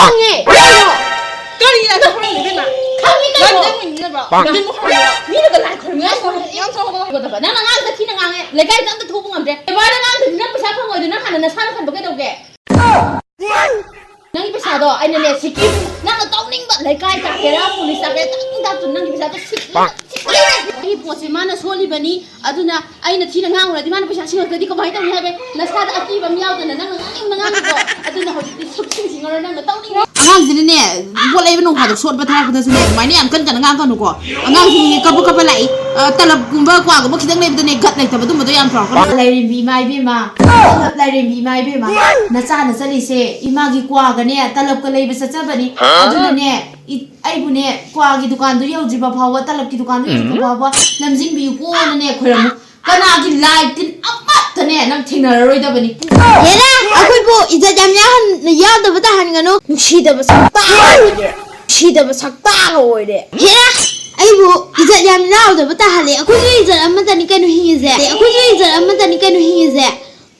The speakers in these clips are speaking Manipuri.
강해. 까리나 그런 일이나. 강해 난 있는 봐. 나는 뭐 하냐? 미래가 날 걸면 이거 봐. 나는 나한테 티는 강해. 내가 일단 도봉 안 돼. 말은 나한테 난 pesa 판 거지. 난 하는 나 사는 칸 먹게. nang bisa do ai ne sikki nang tong ning ba lai kai ta kera police ta ke ta tun nang bisa to sikki ai posi mana soli bani aduna ai na thina ngang ora di mana bisa singa ka di ko bai ta ni habe na sa da ati ba miao ta nang ngang ko aduna ho di suk sing sing ora nang tong ning angang sini ne bo lai banu ha do sot ba thai ko ta sini mai ne am kan kan ngang kan ko angang sini ka ba lai talab gumba kwa ko ba khidang nei ba ne gat lai ta ba dum ba do yam thro ko lai ri bi mai bi ma lai ri bi mai bi ma na cha na sali se ima gi kwa ga ne talab ka lai ba sa cha ba ni aduna ne ai bu ne kwa gi dukan do yau ji ba phawa talab ki dukan do ji ba phawa lamjing bi ko na ne khoram kana gi live tin apat ta ne nam thina roi da ba ni yera akhoi bu ija jam ya han ya da ba ta han ga no shi da ba sak pa shi da ba sak pa oi de yera ai bu ija jam na da ba ta hale akhoi gi ija amma ta ni kanu hi ze akhoi gi ija amma ta ni kanu hi ze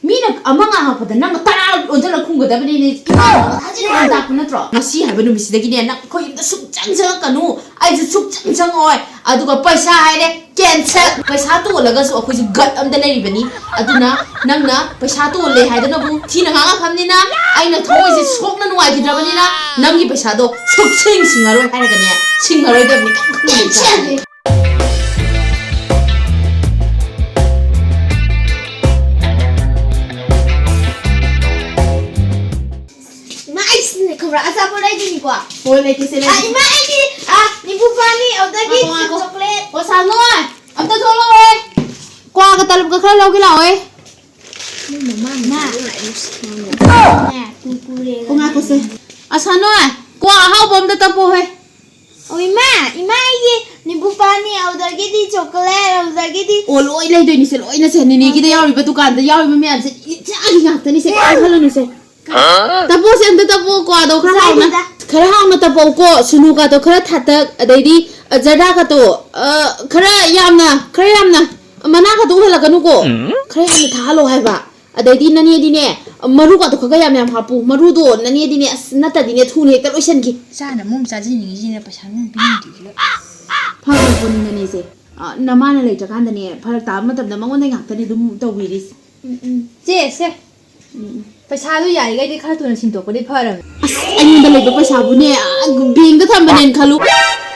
mina amanga ha pada nang tara onjala khunga da bani ni ima thajin na da kun tro ngasi ha banu misi da gi ne na khoi da suk chang chang kanu ai ju suk chang chang oi aduga paisa hai de cancel paisa to laga su akhoi ju gat am da nei bani aduna nangna paisa to le hai da na bu thina nga kham ni na ai na thoi ji sok na nuai gi da bani na nangi paisa do suk sing sing aroi hai ga ne sing aroi da bani cancel asa po dai din ko ole ki sele ai ma ai ki ni bu pani au da ki chocolate ko sa no am ta tholo e kwa ka talab ka khla lo ki lao e ni mama na lại nè tu le ko nga ko se asa no kwa hau bom da ta po he oi ma ai ni bu pani au da ki di chocolate au da ki di o loi lai doi ni se loi na se ni ki da yawi ba dukan da yawi ma me am se cha gi nga ta ni se ka khla ni se tapo se anda tapo ko ado khara hauna tapo ko sunu ka to khara thatak adaidi jada ka to khara yamna mana ka to halakanu ko khara yamna thalo haiba adaidi nani di ne maru ka to khaga yam hapu maru do nani di ne nata di ne thun hekta loisan ki sana mum sa jin ni ji ne pasan mum bi di la phaga pon nani se namana le jakan da ne phar ta matam da mangon dai ngak ta ni dum to wiris se पैसा तो यार गई देखा तो नसीब तो पड़े form anh đã lấy bắp sa bu ne bing da tham banen khalu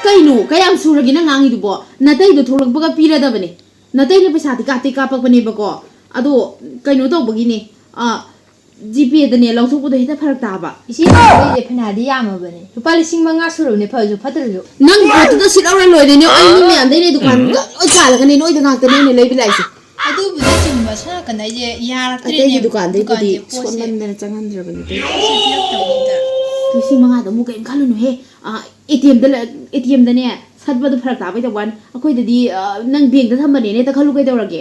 kai nu kai am sura gi na ngangi du bo na tai do tholak ba pira da bane na tai ne paisa ti ka te ka pak bane ba ko ado kai nu to ba gi ne gp da ne law thok bu da heta pharak ta ba isi ai je phina di ya ma bane rupa lising manga suru ne pha ju phatar ju nang ko to si law loi de ne ai ni me an dai ne dukan oi ka la ga ne noi da ngak ta ne lei bi lai si adu bu de chim ba sa kan dai je ya la tre ne dukan dai ko di son man ne changan dra ba ni si manga da mu kai khalu nu he atm da ne sat ba da pharak ta bai da wan akoi da di nang bank da tham ba ne ta khalu kai da rage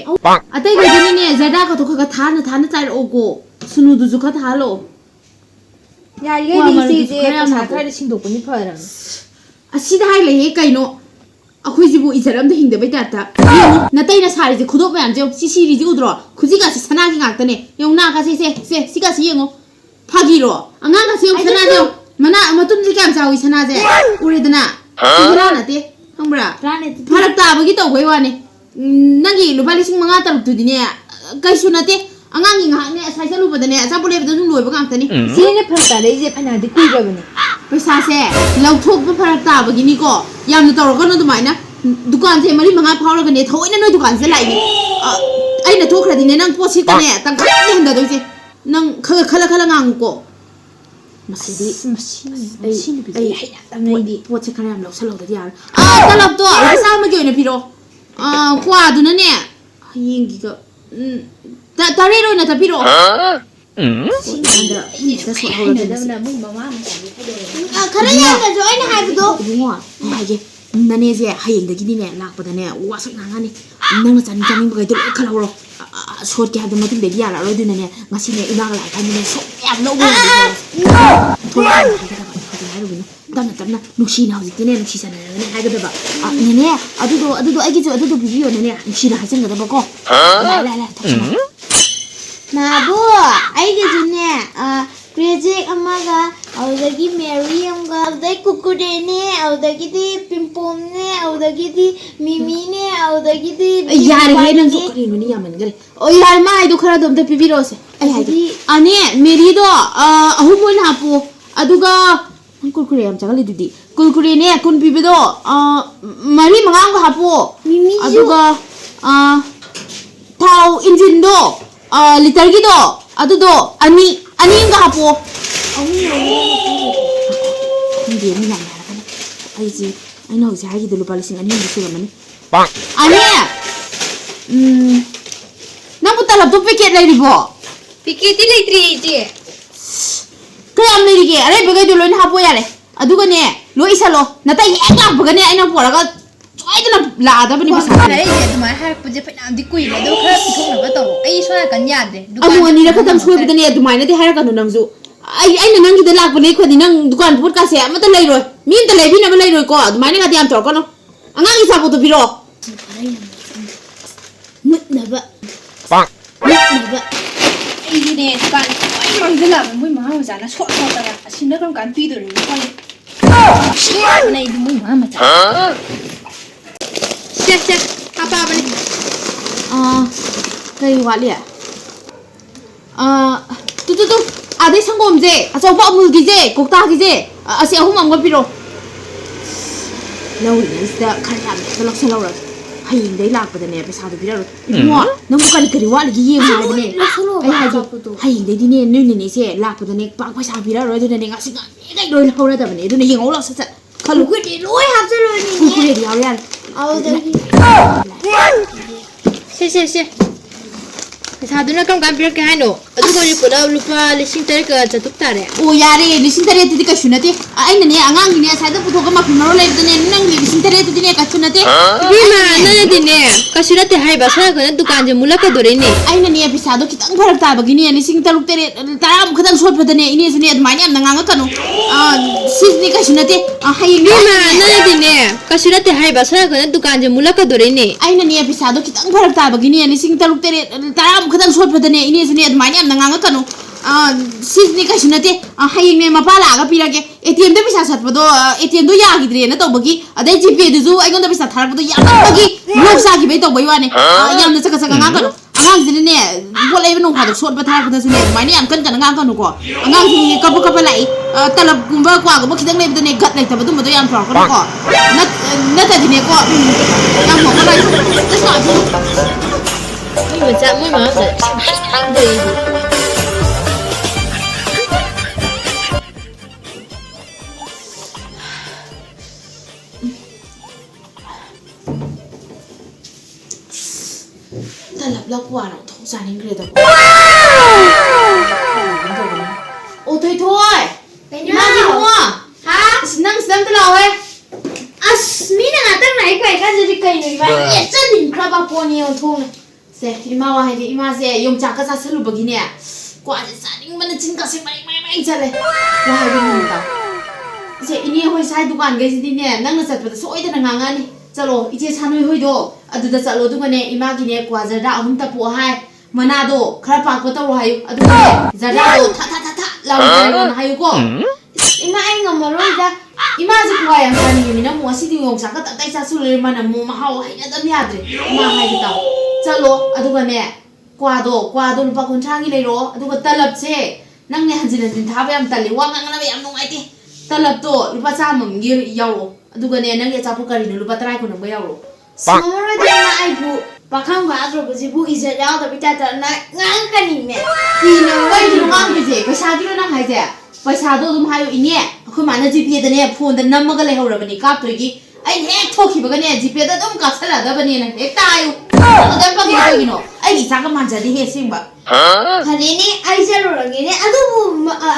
atai ga ni ne jada ka to ka thana chai ro go sunu du ju kha tha lo ya gei di si je पैसा thai de sing do ko ni pharam asi da hai le he kai no akoi ji bu izaram da hing da bai ta ta na tai na sari ji khudo ba yam je si ri ji udro khuji ga si sana gi ngak ta ne yong na ka si ga si yengo phagi ro anga ga si yong sana jo mana matun ji kam chawi sana je uri dana ra na te hambra pharak ta ba gi to goi wa ne nangi lupa lising manga taruk tu di ne kai su na te anga gi ngak ne sai sa lu ba da ne sa bole ba da loi ba ngak ta ni si ne pharak ta dei je phana di kui ga bane paisa se lau thok ba pharak ta ba gi ni ko yam na tor ko no dumai na dukan se mari manga phawra ga ne thoi na noi dukan se lai ni ai na thok khra di ne nang po si ka ne tang kha ne handa do je nang khala ngang ko masidi bi ai tam nei di po che khara am lo sa lo da yar talab to sa ma ge ne piro kwa du na ne ying gi ga ta re ro na ta piro sinanda ta so ho da na mu mama ma khara ya na jo ai na hai bu do ngo hai ge nane je hayeng da gi ni ne lak pa da ne wa sak na ngani nang na chan ba ga do khala ro short ke ha da ma tin de ya la ro du ne ngasi ne ina ga lai ka ni ne so ya no wo thola ha da tamna nuksi na hauji ne nuksi sana ne hai ga da ba ne adu ai gi jo adu bi yo ne nuksi na ha chen ga da ba ko la ma bo ai gi ju ne project amaga ꯑꯗꯨꯗꯒꯤ ꯃꯦꯔꯤ ꯑꯃꯒ ꯑꯗꯨꯗꯒꯤ ꯀꯨꯀꯨꯔꯦꯅꯦ ꯑꯗꯨꯗꯒꯤꯗꯤ ꯄꯤꯝꯄꯣꯝꯅꯦ ꯑꯗꯨꯗꯒꯤꯗꯤ ꯃꯤꯃꯤꯅꯦ ꯑꯗꯨꯗꯒꯤꯗꯤ ꯌꯥꯔꯦꯍꯦ ꯅꯪꯁꯨ ꯀꯔꯤꯅꯣꯅꯦ ꯌꯥꯝꯃꯟꯈꯔꯦ ꯑꯣ ꯌꯥꯔꯦ ꯃꯥ ꯑꯩꯗꯣ ꯈꯔ ꯑꯝꯇ ꯄꯤꯕꯤꯔꯛꯑꯣꯁꯦ ꯑꯩ ꯍꯥꯏꯒꯦ ꯑꯅꯦ ꯃꯦꯔꯤꯗꯣ ꯑꯍꯨꯝ ꯑꯣꯏꯅ ꯍꯥꯞꯄꯨ ꯑꯗꯨꯒ ꯀꯨꯔꯀꯨꯔꯦ ꯌꯥꯝ ꯆꯥꯒꯜꯂꯤꯗꯨꯗꯤ ꯀꯨꯔꯀꯨꯔꯦꯅꯦ 10 ꯄꯤꯕꯗꯣ ꯃꯔꯤ ꯃꯉꯥ ꯑꯃꯒ ꯍꯥꯞꯄꯨ ꯑꯗꯨꯒ ꯊꯥꯎ ꯏꯟꯖꯤꯟꯗꯣ ꯂꯤꯇꯔꯒꯤꯗो ꯑꯗꯨꯗꯣ ꯑꯅꯤ ꯑꯃꯒ ꯍꯥꯞꯄꯨ खंदे मैं याम यारगने अइजे अइना होसे हागिदो लुपा लिसिंग अनि होसे सुरमनी अने नंबु तलब तो पैकेट लैरिबो पैकेट लेत्रि जे कयम लैरिगे अरे बगैदो लोइन हापो यारे अदुगने लो इसालो नता हेक लापगने अइना पोरगा सोइदना लादबनी पसा अरे जे दुमा हार पुजे फैनामदि कुइले दो खरा पिथोनबा तौ अइ सोना कन यादे अमु अनि र खतम सोइबदने दुमाइना दे हारकनु नंगजु अइना नंगिदे लापने खदि नंग दुकान फुट कासे अमता लैरोय मी अमता लैबिनबा लैरोय को दुमाइना गादि याम तोरकनो अंगांगी साबोतो पिरो मुतनबा मुतनबा इने दुकान ओइ मंगदला मुइ मा मजाना सोट सोटरा असिना कम कान पिदोरि कोले नै मुइ मा मजा से हापा बने कई वाले तू आधे संगोम जे अचौबा अमूल गिजे कोक्ता गिजे असे अहुम अमगा पिरो लौरिनसदा खरयाम तलक्स लौरा हयिंग दे लापदने पैसा दो पिरो इमो नंग करी वाली गी येम हाइबने ai हाजो हयिंग दे दिने नोइने से लापदने पाक पैसा पिरो रोदने ngasi ga gai loi लौरा दबने दुने येंगौ ला सत खलु कुकुरे लोय हाबजलोनि कुकुरे याव यार अदुदगि से पैसादुना कम कान पिरके हानो अदुगनि पुला लुपा लिसिंग तरे का चतुक तारे ओ यारे लिसिंग तरे तुदि कछु नते आइनने आंगांगिने साइदा पुथोगा माफि मरो लेबदने नंग लिसिंग तरे तुदिने कछु नते बिमा ननदिने कसुरते हाइबा सगन दुकान जे मुलक दोरेने आइनने पिसादो खितंग फरक ताबगिने लिसिंग तरुक तरे ताराम खतंग सोटपदने इने जुने अदमाइने am nanganga kanu सिजनि कछु नते हाइंग बिमा ननदिने कसुरते हाइबा सगन दुकान जे मुलक दोरेने आइनने पिसादो खितंग फरक ताबगिने लिसिंग तरुक तरे ताराम खतंग सोटपदने इने जुने अदमाइने am nanganga kanu सिजनि कछु नते हाइंग ने मपा लागा पिरागे एटीएम दे पिसा सटपदो एटीएम दो यागिद्रे न तौबगी अदै जीपे दुजु आइगोंदा पिसा थारपदो यामबगी लोक सागी बे तौबई वाने यामना चका चका ngang kanu angang jine bolai beno khadu sot ba thar pada sune mai ne am kan kan ngang kanu ko angang ji kapu kapu lai talab gumba kwa go khidang le bdane gat lai tabadu mo do yam pro ko na ta jine ko yam mo ko lai ta sa ji मुइ मजा मुइ मा मजा दे talab la kwa na thong sa ning gre da o thoi thoi ma ji mo ha nang sam ta law hai asmina ngatang nai kai ka jeri kai noi ba ye chanin kraba poni o thong se ima wa hai ima se yom cha ka sa salu bagine kwa je sa ning man chin ka se mai chale wa hai bi mun ta se ini hoi sai dukan ge si ne nang na chat pa so oi da na nga ni chalo ije chanoi hoi do adu da chalo du ne ima gi ne kwa jara ahum ta po hai mana do khara pa ko ta ro hayu adu ne jara do tha la ro na hayu ko ima ai ngamaroi da ima ji kwa yang tani mi na mo si di yong sa ka ta tai sa su le mana mo ma hau hai na da mi adre ma hai ta chalo adu ne kwa do lupa kun changi le ro adu ka talab se nang ne hanjin hanjin tha ba yam tali wa ngang na ba yam nong ai ti talab to lupa cha mam gi yaw ro adu ne nang ye cha pu kari ne lupa trai ko nang ba yaw ro samara da na ai bu pakang ga adro bu ji bu ije yaw da bita ta na ngang kani me ti no wai ji ngang gi je pa sa gi ro nang hai je पैसा दो तुम हायो इने अखु माने जीपे दने फोन द नमगा ले हौरबनी कापतोगी ai हे थोखिबगने जीपे द तुम कासला दबने न हे तायु द पगि गइनो ai gi सागा मानजादि हे सिंबा खरेने ai जरो रगेने अदु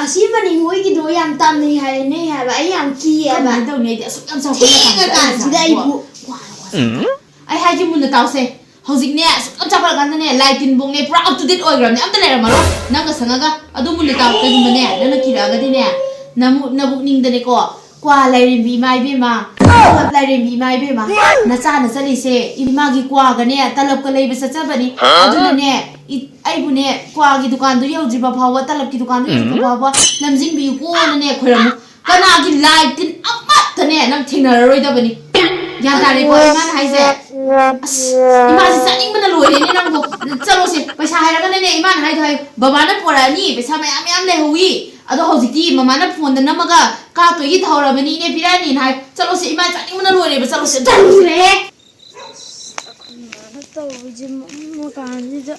असि मनि होई gi दो याम ताम नहीं है नहीं है बा याम की है बा दो ने दि असुक याम साउ का सिदा ai bu ai हाजि मुन ताउसे हौजिक ने असुक चापल गान ने लाइटिन बोंग ने पूरा अप टू डेट ओइग्राम ने अमत लेर मारो नंग संगागा अदु मुन ताउ के गुम ने नन किरागा दि ने नबुक निंग दने को क्वा लाइरिबी माइ बेमा तलब लाइरिबी माइ बेमा नचा न चली से इमा गी क्वा गने तलब का लेबे सचबनी अदुन ने ai bune kwa gi dukan du yau jiba phawa talap ki dukan du jiba phawa namjing bi ko na ne khoram kana gi live tin amat tane nam thina roi da bani ya ta re ko iman hai se iman se saning bana loi ne nam ko chalo se paisa hai ra ne iman hai thai baba na pora ni paisa mayam yam le hui ado hojiti mama na phone da namaga ka to gi thawra bani ne pirani hai chalo se iman saning bana loi re ba chalo se chalo le tauji mo kanjida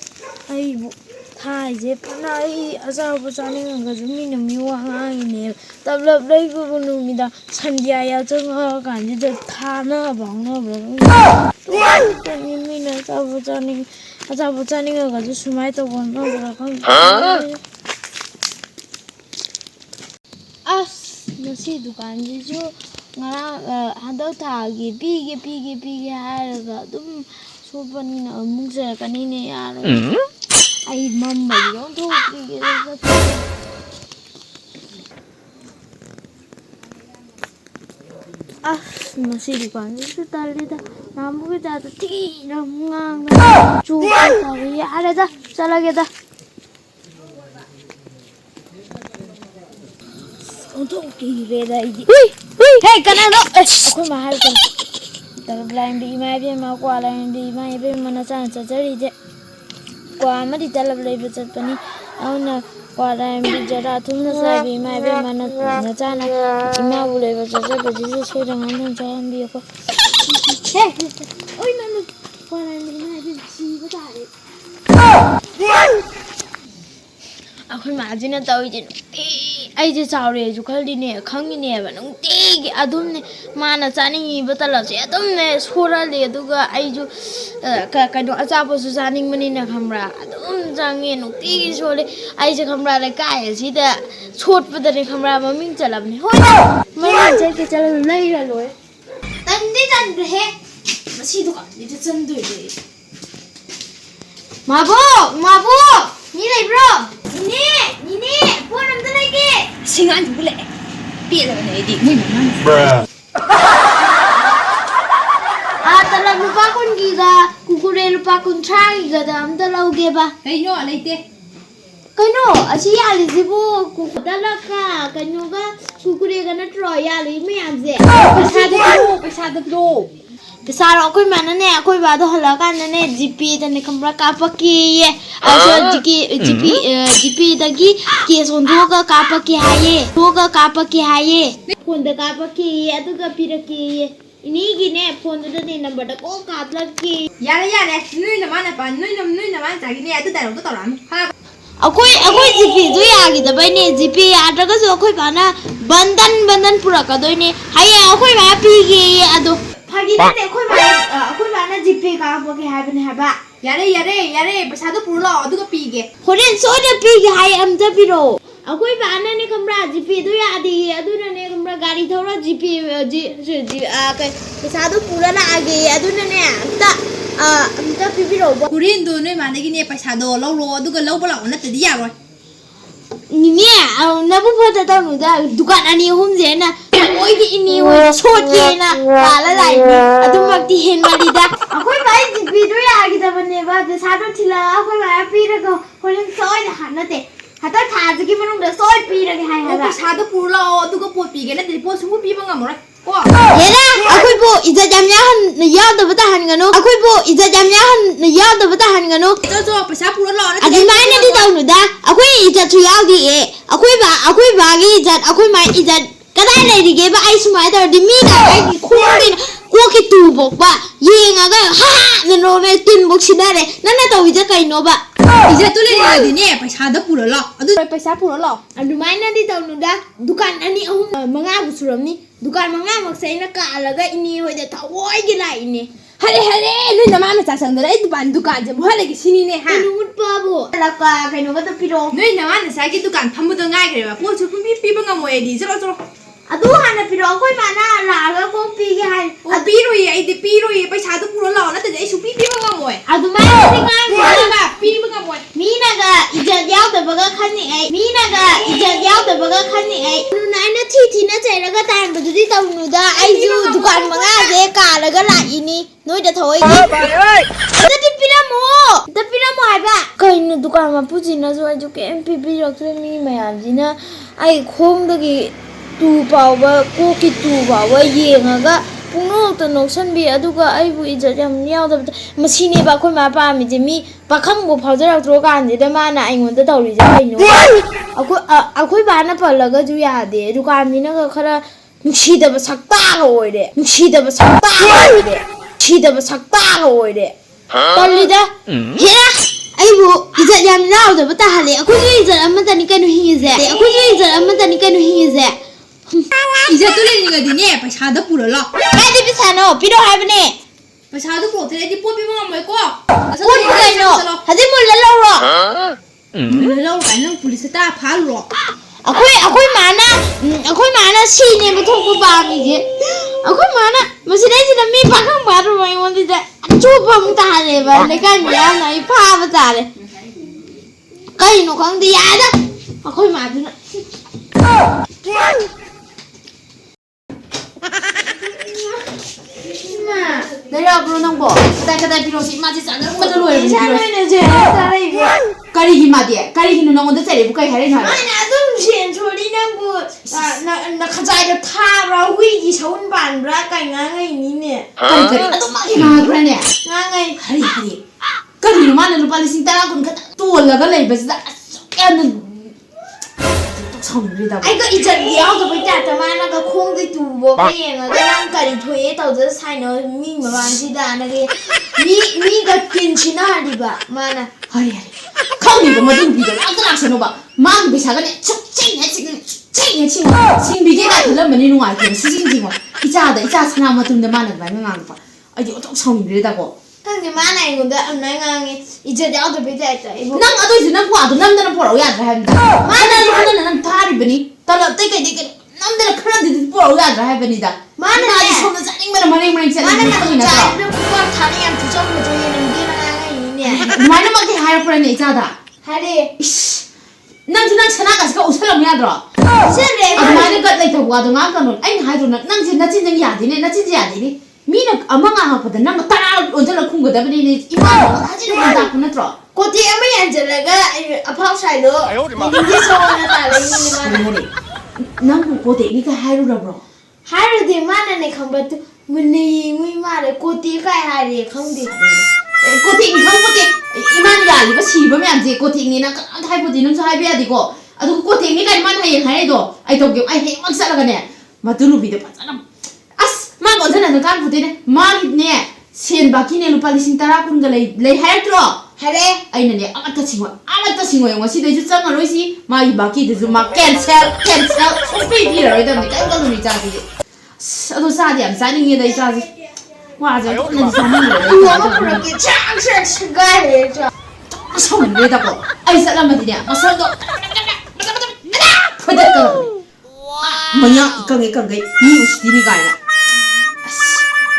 ai bu thai je pana ai aza bu chani nga jumi na mi wa ngai ne tablap dai bu nu mi da sandia ya chang ha kanjida thana bang na ba ni mi na aza bu chani nga ju sumai to bon na ba khang as nasi dukan ji ju ngara handau tha gi pi ge ha ga dum sopanina amuk se kanine yaro ai mamma yo do pi ah nasi dukan itu tali da namu ke jatuh ti namungang na cuba tahu ya ada dah salah kita untuk kiri dah ini hei kanan lo aku mahal kan talab di mai be ma kwa lain di mai be mana san sajari je kwa ma di talab lai be chapani auna kwa lain bi jara thumna sa bi mai be mana na chana ima bu lai be chacha be ji so da ngan chan bi ko he oi na kwa lain di mai be ji ba da re akhoi ma ji na tawi je ai je chaure ju khaldi ne khangi ne ba nung ti gi adum ne mana chani ba tala se adum ne sora le duga ai ju ka no acha bo su janing mani na khamra adum jange nung ti gi sole ai je khamra le kai si da chot ba da ne khamra maming chalam ne hoi ma je ke chal lai ra loi tan de he masi du ka ni je chan du de mabo ni lai bro ni phone am da lai ke singan bu le pi da ne di mui ma talab lupa kun giga kukure lupa kun chai giga da am da lauge ba kai no leite kano asi ali zibu kukudalaka kano ga kukure ga na tro ya li me am je paisa da pro Pesara koi mana ne koi ba do hala kan ne GP da ne kamra ka pa ki ye aso GP da gi ke son do ga ka pa ki haye phone da ka pa ki adu ga pira ki ye ini gi ne phone da ne number da ko ka la ki yare nui na mana ja gi ne adu da ro to ram ha akoi GP do ya gi da bai ne GP ya da ga so koi ba na bandan pura ka doi ne haye akoi ba pi gi adu Pagi ni koi mana GP ka boke hai bane hai ba yare paisa do puro lo adu ga pi ge horen so da pi ge hai am da piro akoi ba na ne kamra GP do ya di adu na ne kamra gari thora GP kai paisa do pura la age adu na ne am da pi piro kurin do noi ma gi ne paisa do lo adu ga lo ba la na te di ya roi ni ne na bu pha da nu da dukan ani hum je na oi gi ini oi short ge na ala lai ni adu mak ti hen mari da akoi bai GP do ya gi da bane ba de sa do thila akoi ba pi ra ko horen soi na han na te hata tha ji gi manung da soi pi ra ge hai ha ba paisa do puro lo adu ga pot pi ge na te pot su pi ba ngam roi ko yera akoi bo ija jam ya han na ya da ba ta han ga no akoi bo ija jam ya han na ya da ba ta han ga no jo paisa puro lo na adi mai na di da nu da akoi ija thu yaw di e akoi ba gi ija akoi mai ija kadai lai ri ge ba ai sumai da di mi da ai ki khung di ko ki tu bok ba yenga ga ha na no ne tin bok sinare nana to ija kai no ba ije tu le di ne paisa do puro lo adu paisa puro lo adu mai na di da nu da dukan ani ahum manga bu suram ni dukan manga mak sai na ka alaga ini hoi da thawoi gi lai ni hare nui na ma cha sang da ai dukan je bu hale gi sini ne ha nu mut pa bo la ka kai no ga ta piro nui na ma na sa gi dukan pham bu da ngai gre ba po chu pi ba ngam mo e di chalo adu hana piro koi mana la ga ko pi gi hai o pi ro ye ai de pi ro ye paisa do puro lo na te ai su pi ba ngam mo e adu mai ni ngai ba pi ba ngam mo mi na ga ija yaw da ba ga khan ni ai mi na ga ija yaw da ba ga khan ni ai nu nai na thi na chai ra ga tan ba du di taw nu da ai ju dukan manga je ka la ga la ini noi da thoi gi da piramo haiba. Kainu dukan mapujina so aiju kem pipiraktre mi mayamjina ai khongdagi tu pawa ko ki tu pawa yengaga pungno noksanbi aduga aibu ijat yam yaudabda masine ba khoi ma pa mi je mi pakhang bo phaujarak kan je mana aingonda tawri je kainu akoi ba na palaga ju yade dukan ni na khara nusidaba sakta oire nusidaba sakta oire nusidaba sakta oire talida hera aibu ijat yam yaudaba ta hale akoi ijat amata ni kainu hingize akoi ijat amata ni kainu hingize 이제 뚫리는 거디네 paisa puro lo Kadi pisano piro haibne. paisa puro tele po bimo mo ko Put kaino. Hadi mo lalaro. lo kan police ta phalo Akoi mana sine betul ko ba mi je. Akoi mana masih sina mi pakang baru mai wonde da. Coba mu ta hale ba le kan ya na I pa ba ta le. Kaino kang di ada. Akoi mana. 내가 부르는 거 그다이 비로시 마지 작은 거 들어요. 괜찮아요 제 딸이 까리기 마디에 까리기는 너무 대리 부까이 하려나. 아니 나도 sensor이는 뭐나 가자이가 타라 위기 좋은 반라 까이나이 니네 까리 아도 많이 나 그러네. 나가이 하리 까리는 많은 루빨리 신따라 군 가다 또 올라가 레이버스다 깨는 성리다. 아이고 이제 야도 보자 마나가 콩도 두고 그냥 그냥 까리 토에 떠서 사이너 미만지다 나게 미가 괜찮아리바 마나 하리 카운이가 뭐든 비도 아까랑서노 봐. 마음 비사가네 축쟁해 지금 축쟁해 지금 신비게가 들으면 누아게 시징징어 이자다 이자 사나 맞는데 많은 거 많은 거 봐. 아니 어떻게 성리다고. 근데 마나 이거도 안나가게 이제 야도 보자 이거 nang ato is nang kuado nam dana poro ya dra habi mana nang tari bani tala te kai nam dana khara di poro ya dra habi da mana na ji sona janing mana mari sa mana ni na jaibro kuwa thani am tujam mo joye nang dina ine mana ma ke hire pora ni ja da hare nang ji nang chana ka ska usalam ya dra sere mana ka lai ta kuado nga ka no ai hai ro nang ji na chin jang ya di ne na chin ya di ni mina amanga ha pada nang tara onjala khung da bani ni ima haji no da ku na tro 고티 아마 앉아라가 아파우 사이로 이제 소원을 달래니 nang ko de ni ka hire ro bro 하루디 만나네 컴버트 문니 무이마레 고티 가이 하리 컴디 고팅 컴고팅 이만 야리가 시바 면지 고팅이나 하이보디는 저 하이비야 되고 아도 고팅이 가 이만 하이 하이도 아이 도게 아이 해막 살아가네 마두루비데 빠잖아 아스 막 언제나 간 부대네 마리네 sen bakine lupa lisin tara kun galai lei hair tro 하레 aina ne amata singo yang wasi de jutsa ngaroi si mai baki de zuma cancel sopi bira ro dam ne kai galu ni ja ji ado sa diam sa ni de ja ji wa ja na sa ni le 이거 그렇게 창설 시간에 성 왜 다고 아이 사람들이야 마사도 퍼다가 뭐냐 이깡게 니 우시디니 가이나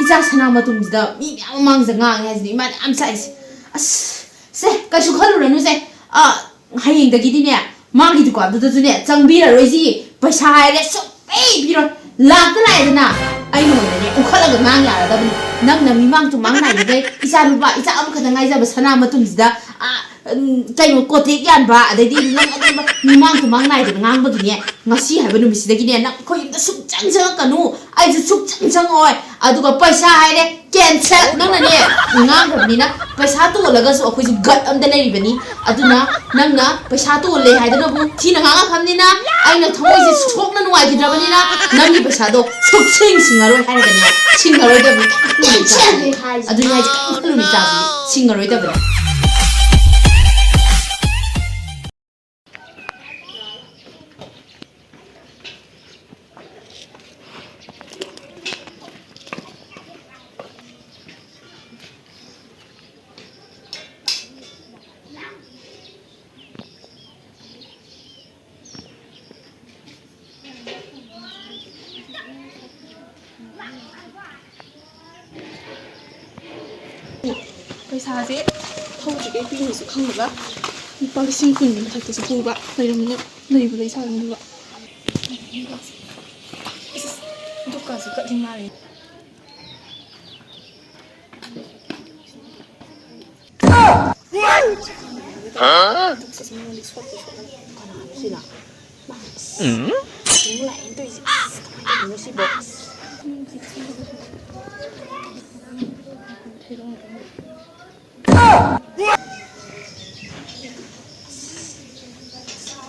이자 사나 마tum지다 미 망망자 해지 만 암사이스 아스 세 가수 걸으려는 세 하잉다기디네 마기도 관도도네 장비라 로이지 바샤이레 소페이 비로 라트라이드나 아이노네 우칼라가 망야라다니 낭나 미망 좀 망나이데 이자 루바 이자 아무카다 나이자 사나 마tum지다 kaino kote yan ba adai nang adai mimang tu mang nai de ngang ba gine ngasi ha ba nu misi de gine nak ko yim da suk chang chang kanu ai ju suk chang chang oi adu ga paisa hai de cancel nang na ne ngang ba ni na paisa tu la ga so ko ji gat am da nei ba ni aduna nang na paisa tu le hai da bu thi na nga kham ni na ai na thoi ji sok na nuai ji da ba ni na nang ni paisa do suk sing sing aro hai da ni sing aro da bu adu ni ji ka lu ni ja ji sing aro da ba paisaje hꯧꯖꯤꯛ ꯑꯩ ꯄꯤꯅꯤꯁꯨ ꯈꯪꯗꯕ ꯂꯨꯄꯥ 10,000ꯒꯤ ꯃꯊꯛꯇꯁꯨ ꯄꯨꯕ ꯂꯩꯔꯝꯃꯤꯅ ꯂꯩꯕꯗꯩ ꯁꯥꯒꯅꯤꯕ ꯗꯨꯀꯥꯟꯁꯨ ꯀꯠꯂꯤ ꯃꯥꯜꯂꯦ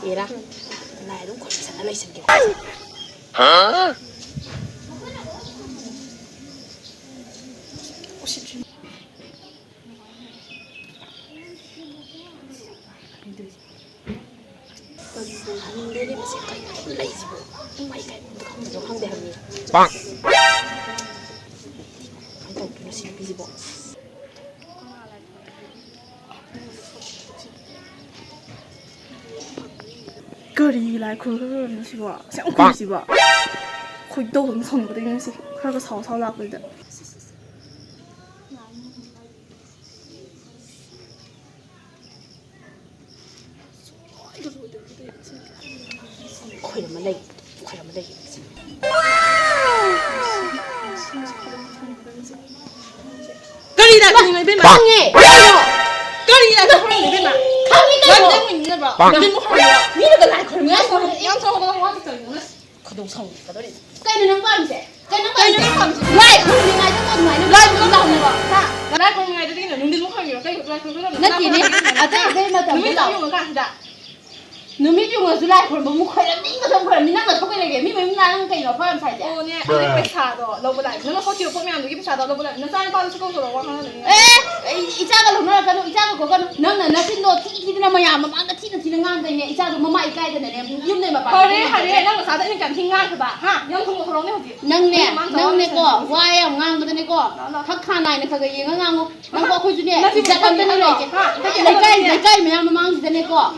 Era, nãy đúng còn sẽ lấy xin kìa. Bang. Gari lại khơi khơi nó xí bỏ, sẽ không khơi xí bỏ, khơi đâu cũng xong cái đấy xí, khơi cái sáu sáu lạc vậy đó. Khơi mà đây. Gari lại khơi bên mà. nghe. Gari lại khơi bên mà. Không biết đâu. Gần mình nữa bảo. Gần một hồi nữa. Biết được lại khơi nghe. Em cho nó hóa cái nữa. Khơi đâu xong cái đó đi. Cái này nó bao nhiêu? Cái nó bao nhiêu? Lại khơi như này nó ngoài nó Lại nó đồng nữa. Lại khơi ngày đấy là mình một hồi nữa. Cái lại khơi cái đó. nó chỉ đi. À đây mà tầm mình cái dùng cái gì đó. nó biết dùng là lại khơi một khơi là những cái trong khơi mình năng là không cái này cái mình năng cái nó phải làm sai Ô nè, anh phải xả đó, lâu lại. Nếu mà khó chịu bọn mình ăn được xả đó lâu lại. Nó sai bao nhiêu câu rồi quăng nó. 에 이자가 로나 가도 이자가 거거는 너는 나 신도 티티나 뭐야 뭐 안다 티는 ngang đây nè i자도 뭐 마이 까야 되네 좀 내봐 봐 하래 나 사다 있는 게ทิ้งง่าย 그봐. 하, 영통 거 그러네 어디. nâng nè có 와야 ngang cái này có thắc khăn này nó cái gì ngang ngang ngang có khôi này i자 cái này lấy cây mà mà mang gì này có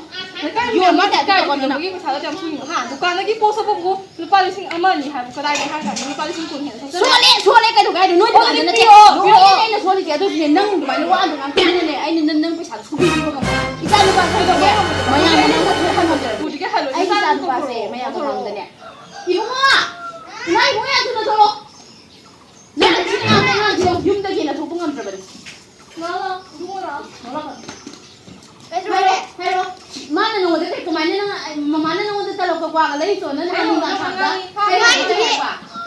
이거 맞다. 이거 여기 그 사다 좀 수인 거. 하, 누가 여기 보서 보고 루파 리싱 어머니 하. 그 다음에 하. 루파 리싱 돈 해서. 소리 cái đồ cái đồ nói được cái nó cái này 소리 cái đồ gì nâng mà nó ăn được ăn cái này anh nâng phải sản xuất đi không i자 nó bao cái cái mà nhà nó nó không được 우리가 할로. anh i자 nó bao gì mà nhà nó không được nè 이용아 나이 뭐야 그거 저러 내가 지금 내가 지금 윤덕이나 도봉함 들어버렸어 나라 누구라? Pero mana nung udah kau mana nung udah kalau kau kuah lagi tu nanti nung dah sampai.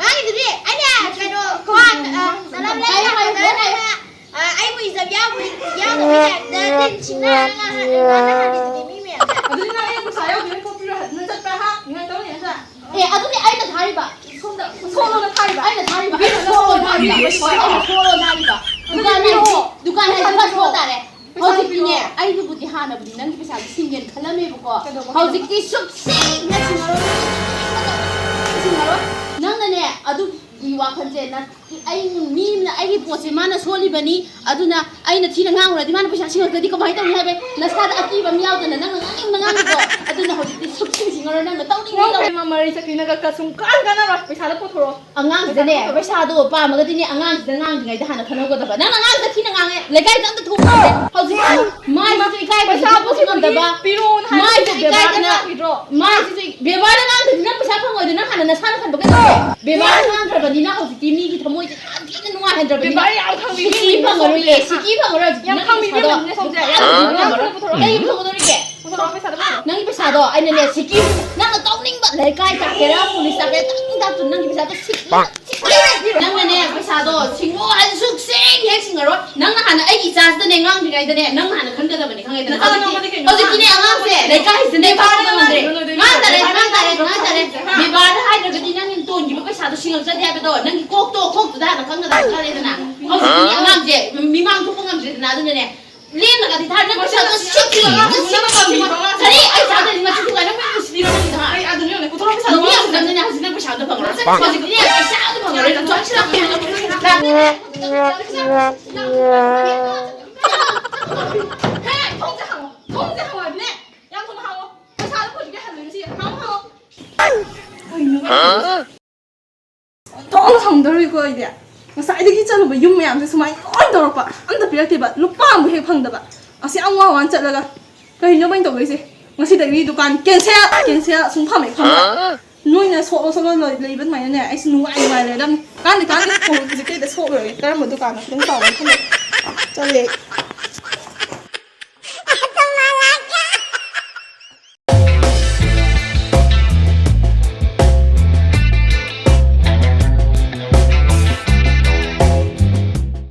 Cái gì đi, anh nè, cái đồ con, làm lấy cái anh bây giờ giao cái tiền chính là đi mi miệng. 아들이나 이거 사요. 이거 필요한 는 쳤다 하. 이거 떠오냐 사. Eh, aduh ni aina thari ba. 손으로 타이바. Aina thari ba. Solo thari ba. Dukan hai sudah sudah dah. Hausiknya, aina budi hana budi nanti bisa singin kalau me buko. Hausiknya sukses ya singaro. Nang nane, aduh iwa kanjen na. Mim na aini pose mana soli bani. Aduh na aina thina ngang ora di mana bisa singal tadi kau bahai tahu ni habe. Nasada aki ba miau dan nang buko. Aduh na hausiknya sukses singaro nang tahu ni miau. 너 마마리 sakina ka sungkan kana ra pesa po thoro. Angang dene pesado pa magadini angang dangang ngai da hana khano goda ba nang angang da thina ngang lekai da thu ba hauji mai ma tu kai pesa po singam da ba piron ha mai tu kai da na mai tu bebar ngang da na pesa phang oi da hana na sana khan ba ka bebar ngang da ba ni na hauji timi ki thamoi ti na nuwa han da ba bebar yang khang bi ki phang oi ye siki phang oi yang khang bi bi ne som ja yang khang po thoro ei phang oi ke nang pesa do ai ne siki nang tau ning ba lekai ta ke ra police ta ke ta tu nang pesa to siki nang ne pesa do singo an suk sing he singaro nang na hana ai ki chance da ne ngang bi gai da ne nang hana khang da ba ni khang ai da au ji ni angang se lekai se ne ba da ngang de ngang da re mi ba da hai da ga nang in ton gi ba pesa do singal sa dia ba do nang kok to da na khang da ka le da na au ji ni angang je mi mang thu ngam je na da ne liên là cái thằng nó sao nó xích nó thế đi anh sao thì mà chúng ta nó mới đi nó đi hả anh đừng nói này cô thằng nó sao nó làm thế nào thì nó phải sao nó bằng rồi còn gì cái này sao nó bằng rồi làm cho chứ làm 통제하고 네 양손하고 사는 거 중에 하는 지 하고 통상들 이거 이제 ꯉꯁꯥꯏꯗꯒꯤ ꯆꯠꯂꯨꯕ ꯌꯨꯝ ꯃꯌꯥꯝꯁꯦ ꯁꯨꯃꯥꯏꯅ ꯂꯣꯏ ꯇꯧꯔꯛꯄ ꯑꯝꯇ ꯄꯤꯔꯛꯇꯦꯕ ꯂꯨꯄꯥ ꯑꯃ ꯍꯦꯛ ꯐꯪꯗꯕ ꯑꯁꯤ ꯌꯥꯝ ꯋꯥ ꯆꯠꯂꯒ ꯀꯩꯅꯣ ꯃꯩ ꯇꯧꯗꯣꯏꯁꯦ ꯉꯁꯤꯗꯒꯤ ꯗꯨꯀꯥꯟ ꯀꯦꯟꯁꯦꯜ ꯁꯨꯡꯐꯝ ꯍꯦꯛ ꯐꯪꯗꯕ ꯅꯣꯏꯅ ꯁꯣꯛꯂꯣ ꯂꯩꯕ ꯑꯗꯨꯃꯥꯏꯅꯅꯦ ꯑꯩꯁꯨ ꯅꯨꯡꯉꯥꯏ ꯂꯩꯔꯗꯝꯅꯤ ꯀꯥꯟꯗꯤ ꯍꯧꯖꯤꯛ ꯀꯩꯗ ꯁꯣꯛꯂꯨꯔꯒꯦ ꯀꯔꯝꯕ ꯗꯨꯀꯥꯟꯅ ꯈꯤꯇꯪ ꯆꯥꯎꯕ ꯆꯠꯂꯦ